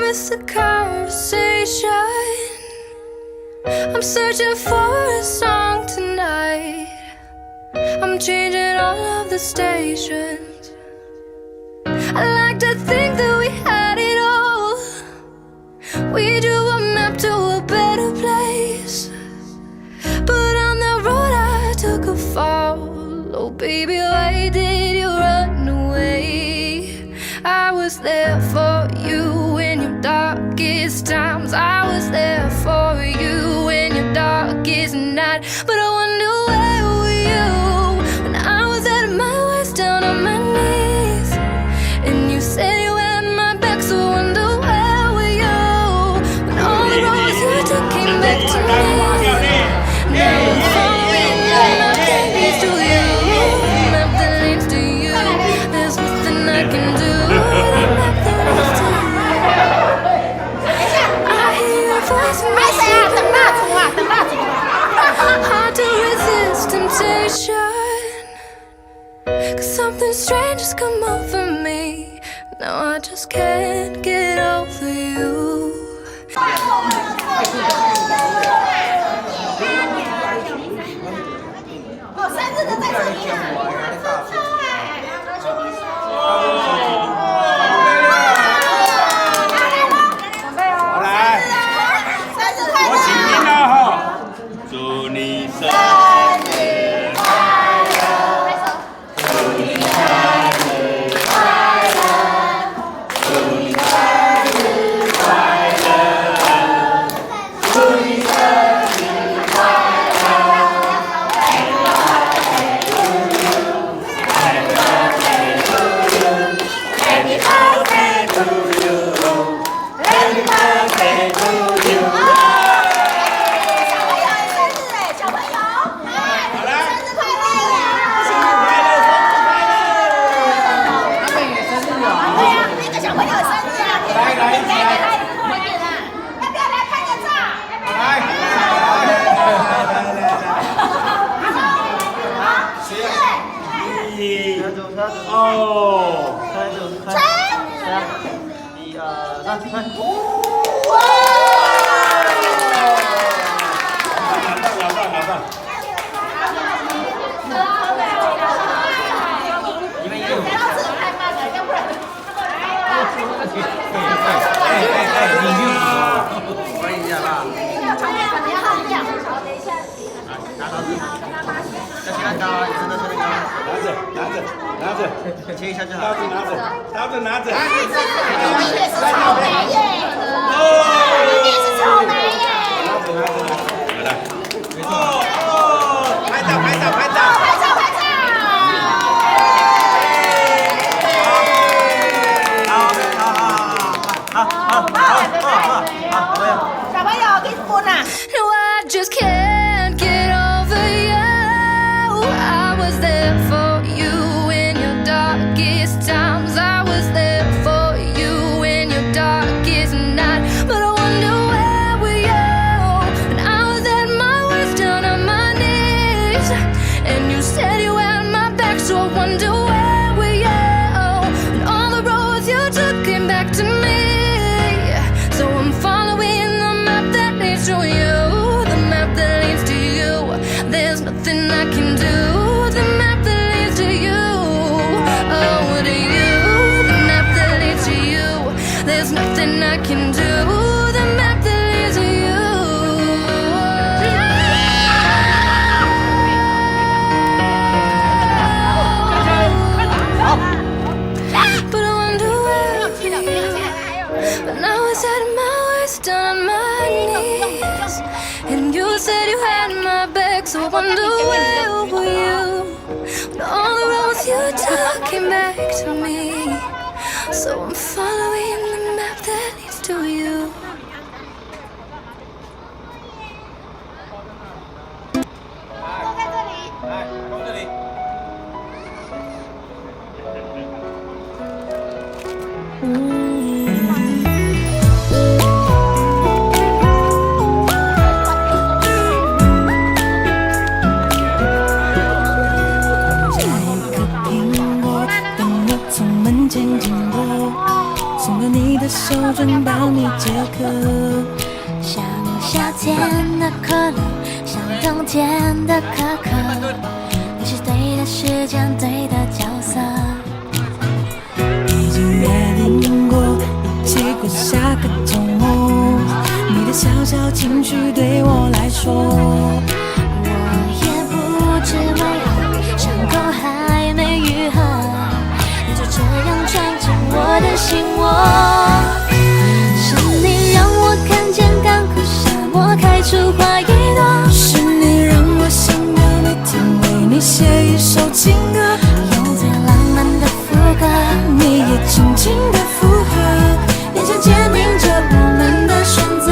with the conversation. I'm searching for a song tonight. I'm changing all of the stations. I like to think that we had it all. We drew a map to a better place, but on the road I took a fall. Oh baby, why did you run away? I was there for you in your darkest times. I was there for you in your darkest night. But I wonder, where were you when I was at my worst, down on my knees? And you said you had my back, so I wonder, where were you when all the roads you took came back to me? Now I'm following my babies to you, map that leads to you. There's nothing I can do. Hard to resist temptation, 'cause something strange has come over me. Now I just can't get over you.切一下就好。拿着。你也是草莓耶！你也是草莓耶！来，拍照。好，小朋友，给滚啊！ No, I just can't get over you. I was there for you in your darkest times. I was there for you in your darkest night. But I wonder, where were you when I was at my worst, down on my knees? And you said you had my back, so I wonder, where were you when all the roads you took came back to me? So I'm following the map that leads to you, the map that leads to you. There's nothing I can do, the map that leads to you. Oh, to you, the map that leads to you. There's nothing I can do, the map that leads to you. But I wonder, where were you when I was at my worst, down on my knees? And you said you had my back, so I wonder, where were you when all the roads you took came back to me? So I'm following the map that leads to you. 的手转到你这个。像夏天的可乐，像冬天的可可，你是对的时间，对的角色。已经约定过一起过下个周末，你的小小情绪对我来说，我也不知为何，伤口还没愈合，你就这样闯进我的心窝。是你让我看见干枯沙漠开出花一朵，是你让我想要每天为你写一首情歌，用最浪漫的副歌，你也轻轻的附和，眼神坚定着我们的选择。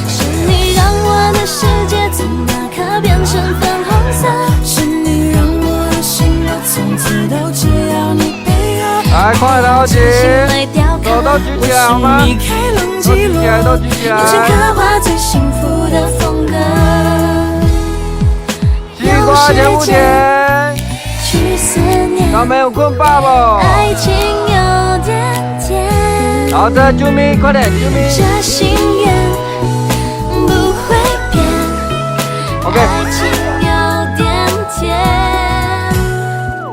是你让我的世界从那刻变成粉红色，是你让我的心我从此都只要你配合。来，快到起，手都举起来好吗？是米开朗基罗，都举起来，用心刻画最幸福的风格。西瓜甜不甜？去思念，小朋友困饱不？爱情有点甜。好的，啾咪，快点，啾咪。这心愿不会变。OK。爱情有点甜。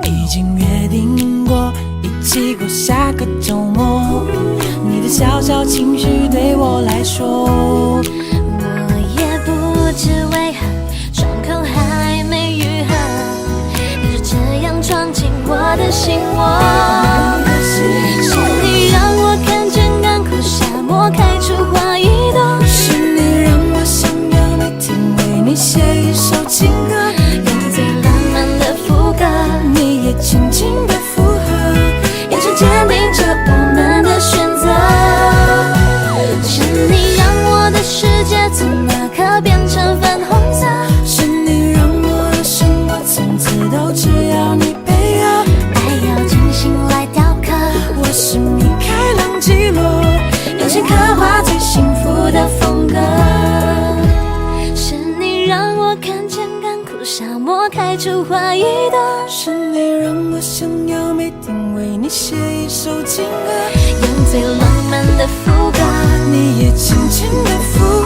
已经约定过一起过下个周末，你的小小情绪对我来说，我也不知为何，伤口还没愈合，你就这样闯进我的心窝。是你让我看见干枯沙漠开出花一朵，是你让我想要每天为你写一首情歌，用最浪漫的副歌，你也轻轻的附和，眼神坚定着我们的选择。是你让我的世界从那刻变成粉红色，是你让我的生活从此都只要你配合。爱要精心来雕刻，我是米开朗基罗，用心刻画最幸福的风格。是你让我看见干枯沙漠开出花一朵，是你让我想要每天为你写一首情歌，用最浪漫的副歌，你也轻轻的附